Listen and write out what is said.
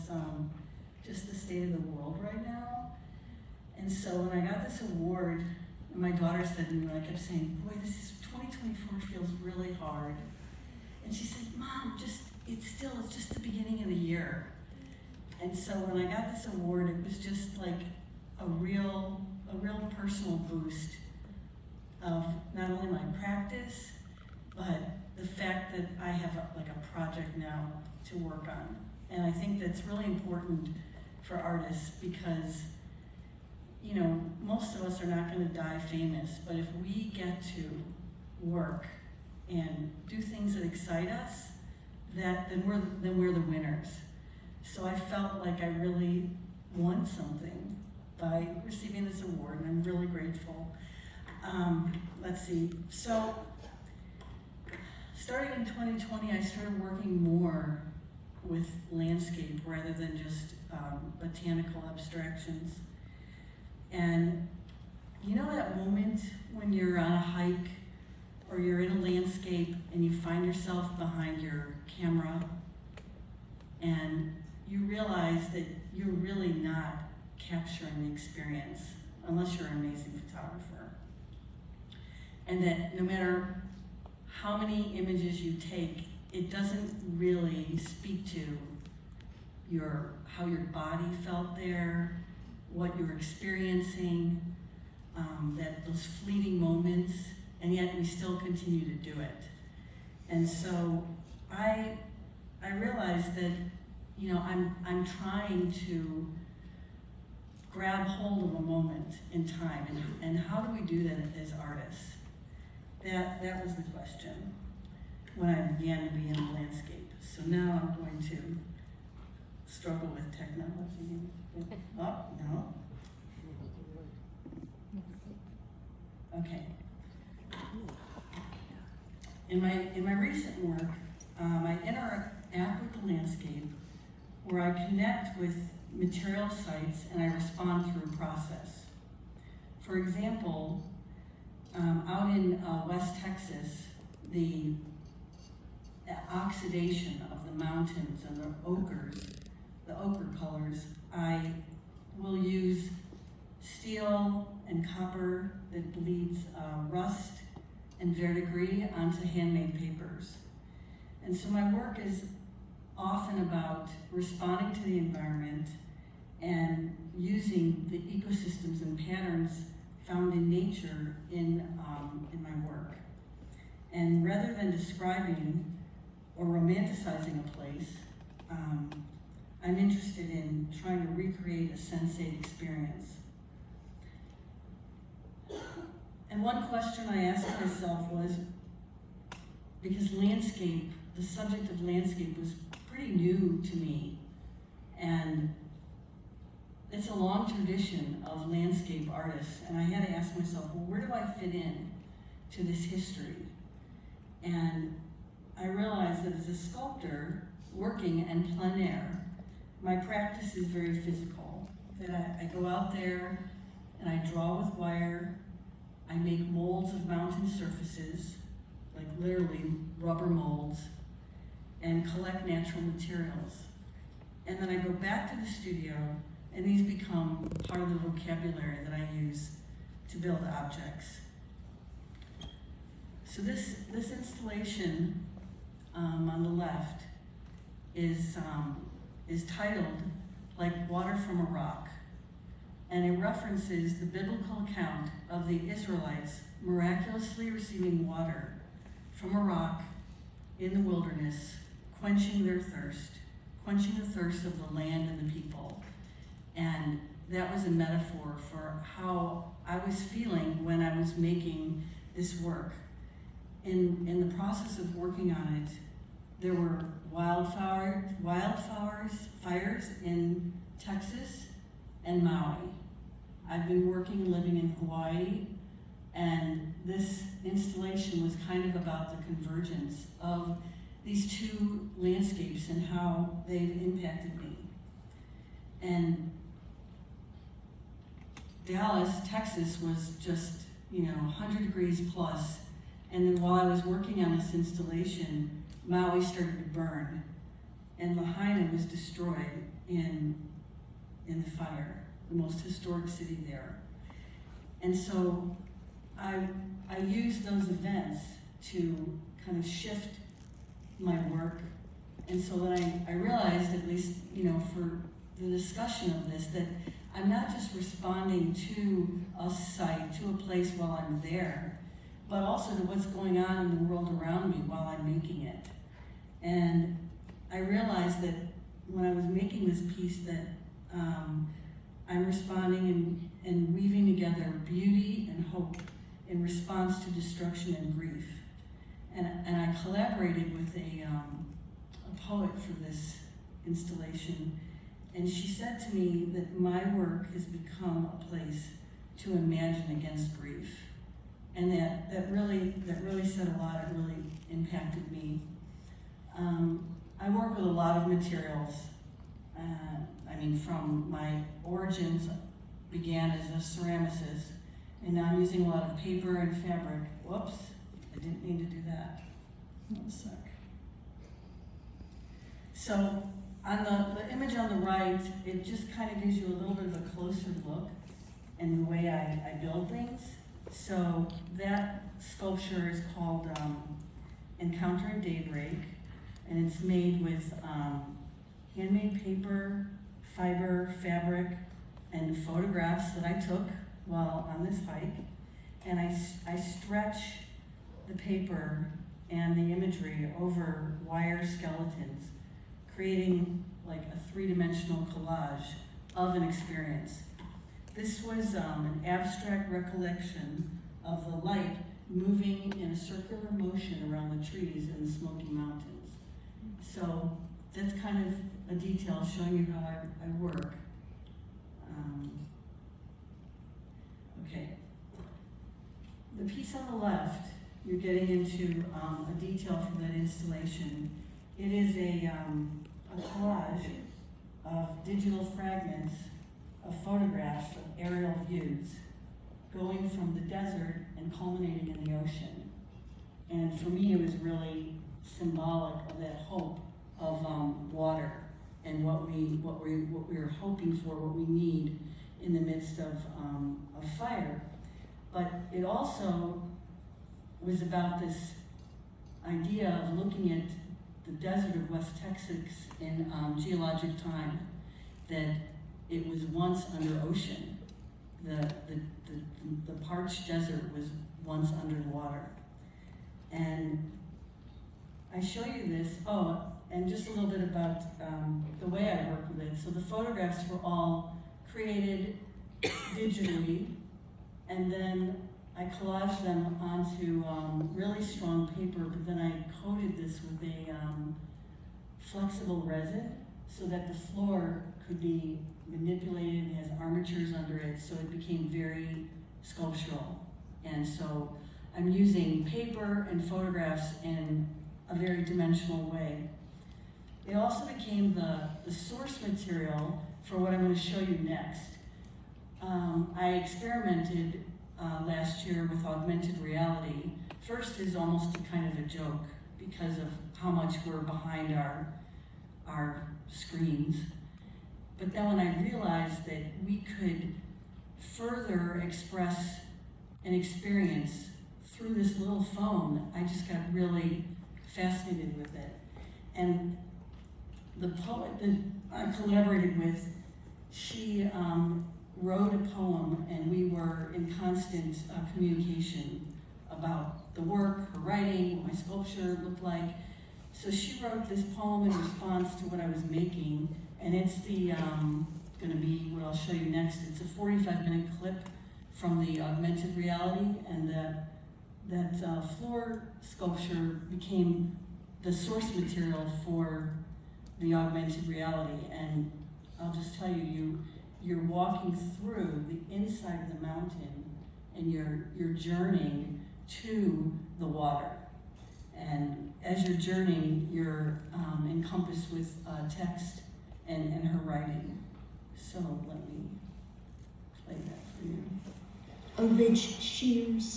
was just the state of the world right now. And so when I got this award, and my daughter said to me, when I kept saying, boy, this is 2024 feels really hard. And she said, Mom, it's just the beginning of the year. And so when I got this award, it was just like a real personal boost of not only my practice, but the fact that I have a project now to work on. And I think that's really important for artists because, you know, most of us are not going to die famous, but if we get to work and do things that excite us, then we're the winners. So I felt like I really won something by receiving this award, and I'm really grateful. Let's see. So starting in 2020, I started working more with landscape rather than just botanical abstractions. And you know that moment when you're on a hike or you're in a landscape and you find yourself behind your camera and you realize that you're really not capturing the experience unless you're an amazing photographer. And that no matter how many images you take, it doesn't really speak to how your body felt there, what you're experiencing, that those fleeting moments, and yet we still continue to do it. And so I realized that, you know, I'm trying to grab hold of a moment in time, and how do we do that as artists? That was the question when I began to be in the landscape. So now I'm going to struggle with technology. Oh, no. Okay. In my recent work, I interact with the landscape where I connect with material sites and I respond through process. For example, out in West Texas, the oxidation of the mountains and the ochre colors, I will use steel and copper that bleeds rust and verdigris onto handmade papers. And so my work is often about responding to the environment and using the ecosystems and patterns found in nature in my work. And rather than describing or romanticizing a place, I'm interested in trying to recreate a sensate experience. And one question I asked myself was, because landscape, the subject of landscape was pretty new to me, and it's a long tradition of landscape artists, and I had to ask myself, well, where do I fit in to this history? And I realized that as a sculptor working in plein air, my practice is very physical. That I go out there and I draw with wire, I make molds of mountain surfaces, like literally rubber molds, and collect natural materials. And then I go back to the studio, and these become part of the vocabulary that I use to build objects. So this installation on the left is titled Like Water from a Rock, and it references the biblical account of the Israelites miraculously receiving water from a rock in the wilderness, quenching the thirst of the land and the people. And that was a metaphor for how I was feeling when I was making this work. In the process of working on it, there were fires in Texas and Maui. I've been living in Hawaii, and this installation was kind of about the convergence of these two landscapes and how they've impacted me. And Dallas, Texas was just, 100 degrees plus. And then while I was working on this installation, Maui started to burn. and Lahaina was destroyed in the fire, the most historic city there. And so I used those events to kind of shift my work. And so then I realized, at least, for the discussion of this, that I'm not just responding to a site, to a place while I'm there, but also to what's going on in the world around me while I'm making it. And I realized that when I was making this piece that I'm responding and weaving together beauty and hope in response to destruction and grief. And I collaborated with a poet for this installation, and she said to me that my work has become a place to imagine against grief. And that really said a lot. It really impacted me. I work with a lot of materials. From my origins, began as a ceramicist, and now I'm using a lot of paper and fabric. Whoops, I didn't mean to do that. One sec. So on the image on the right, it just kind of gives you a little bit of a closer look in the way I build things. So that sculpture is called Encountering Daybreak, and it's made with handmade paper, fiber, fabric, and photographs that I took while on this hike. And I stretch the paper and the imagery over wire skeletons, creating like a three-dimensional collage of an experience. This was an abstract recollection of the light moving in a circular motion around the trees in the Smoky Mountains. So that's kind of a detail showing you how I work. Okay. The piece on the left, you're getting into a detail from that installation. It is a collage of digital fragments of photographs of aerial views going from the desert and culminating in the ocean. And for me, it was really symbolic of that hope of water and what we were hoping for, what we need in the midst of fire. But it also was about this idea of looking at the desert of West Texas in geologic time, that it was once under ocean. The parched desert was once underwater. And I show you this, and just a little bit about the way I work with it. So the photographs were all created digitally, and then I collaged them onto really strong paper, but then I coated this with a flexible resin so that the floor could be manipulated and has armatures under it, so it became very sculptural. And so I'm using paper and photographs in a very dimensional way. It also became the source material for what I'm going to show you next. I experimented last year with augmented reality. First is almost a kind of a joke because of how much we're behind our screens. But then when I realized that we could further express an experience through this little phone, I just got really fascinated with it. And the poet that I collaborated with, she wrote a poem, and we were in constant communication about the work, her writing, what my sculpture looked like. So she wrote this poem in response to what I was making, and it's going to be what I'll show you next. It's a 45-minute clip from the augmented reality, and that floor sculpture became the source material for the augmented reality. And I'll just tell you, you're walking through the inside of the mountain, and you're journeying to the water. And as you're journeying, you're encompassed with text and her writing. So let me play that for you. A ridge shears